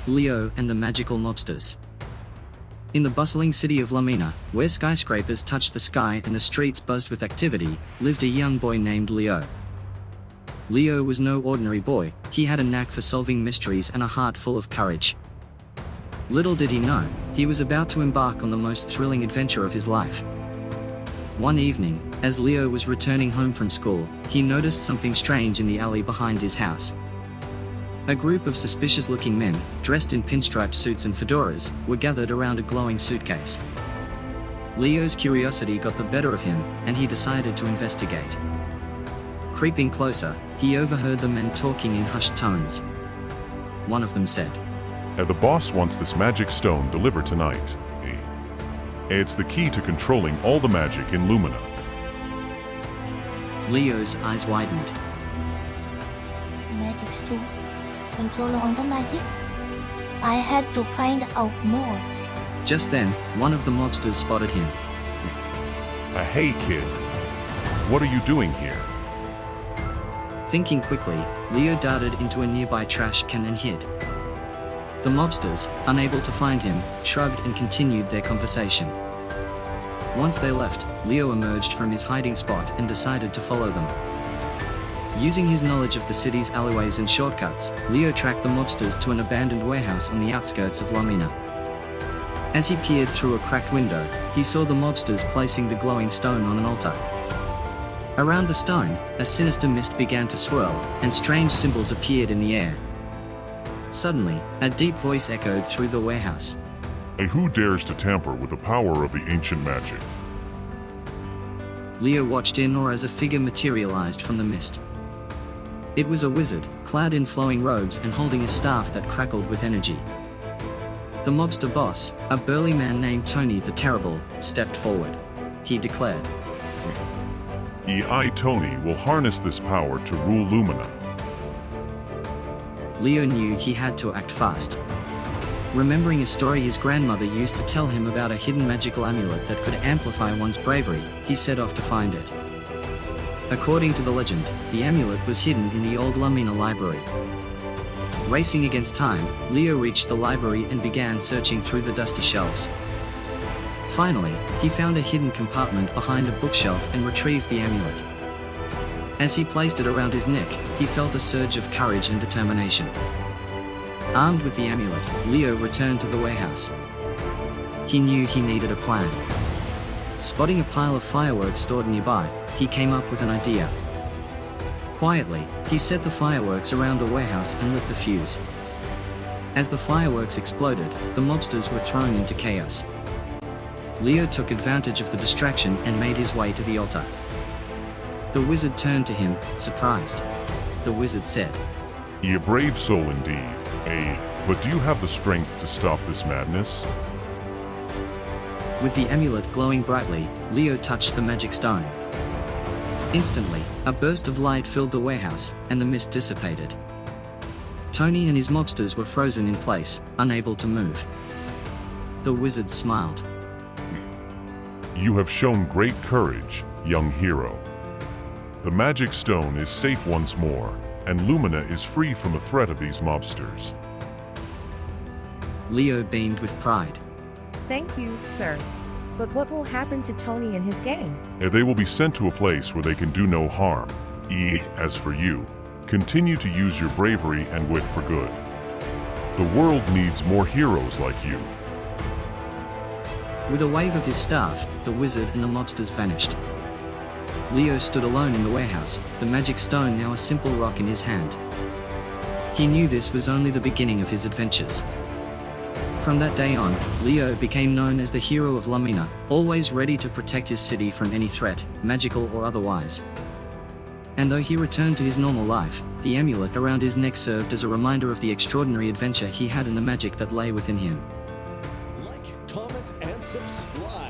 Leo and the Magical Mobsters. In the bustling city of Lumina, where skyscrapers touched the sky and the streets buzzed with activity, lived a young boy named Leo. Leo was no ordinary boy, he had a knack for solving mysteries and a heart full of courage. Little did he know, he was about to embark on the most thrilling adventure of his life. One evening, as Leo was returning home from school, he noticed something strange in the alley behind his house. A group of suspicious-looking men, dressed in pinstripe suits and fedoras, were gathered around a glowing suitcase. Leo's curiosity got the better of him, and he decided to investigate. Creeping closer, he overheard the men talking in hushed tones. One of them said, The boss wants this magic stone delivered tonight. It's the key to controlling all the magic in Lumina. Leo's eyes widened. Magic stone. Control all the magic? I had to find out more. Just then, one of the mobsters spotted him. Hey kid, what are you doing here? Thinking quickly, Leo darted into a nearby trash can and hid. The mobsters, unable to find him, shrugged and continued their conversation. Once they left, Leo emerged from his hiding spot and decided to follow them. Using his knowledge of the city's alleyways and shortcuts, Leo tracked the mobsters to an abandoned warehouse on the outskirts of Lumina. As he peered through a cracked window, he saw the mobsters placing the glowing stone on an altar. Around the stone, a sinister mist began to swirl, and strange symbols appeared in the air. Suddenly, a deep voice echoed through the warehouse. Who dares to tamper with the power of the ancient magic? Leo watched in awe as a figure materialized from the mist. It was a wizard, clad in flowing robes and holding a staff that crackled with energy. The mobster boss, a burly man named Tony the Terrible, stepped forward. He declared, Tony will harness this power to rule Lumina. Leo knew he had to act fast. Remembering a story his grandmother used to tell him about a hidden magical amulet that could amplify one's bravery, he set off to find it. According to the legend, the amulet was hidden in the old Lumina library. Racing against time, Leo reached the library and began searching through the dusty shelves. Finally, he found a hidden compartment behind a bookshelf and retrieved the amulet. As he placed it around his neck, he felt a surge of courage and determination. Armed with the amulet, Leo returned to the warehouse. He knew he needed a plan. Spotting a pile of fireworks stored nearby, he came up with an idea. Quietly, he set the fireworks around the warehouse and lit the fuse. As the fireworks exploded, the mobsters were thrown into chaos. Leo took advantage of the distraction and made his way to the altar. The wizard turned to him, surprised. The wizard said, A brave soul indeed, but do you have the strength to stop this madness? With the amulet glowing brightly, Leo touched the magic stone. Instantly, a burst of light filled the warehouse, and the mist dissipated. Tony and his mobsters were frozen in place, unable to move. The wizard smiled. You have shown great courage, young hero. The magic stone is safe once more, and Lumina is free from the threat of these mobsters. Leo beamed with pride. Thank you, sir. But what will happen to Tony and his gang? They will be sent to a place where they can do no harm. As for you, continue to use your bravery and wit for good. The world needs more heroes like you. With a wave of his staff, the wizard and the mobsters vanished. Leo stood alone in the warehouse, the magic stone now a simple rock in his hand. He knew this was only the beginning of his adventures. From that day on, Leo became known as the hero of Lumina, always ready to protect his city from any threat, magical or otherwise. And though he returned to his normal life, the amulet around his neck served as a reminder of the extraordinary adventure he had and the magic that lay within him. Like, comment, and subscribe.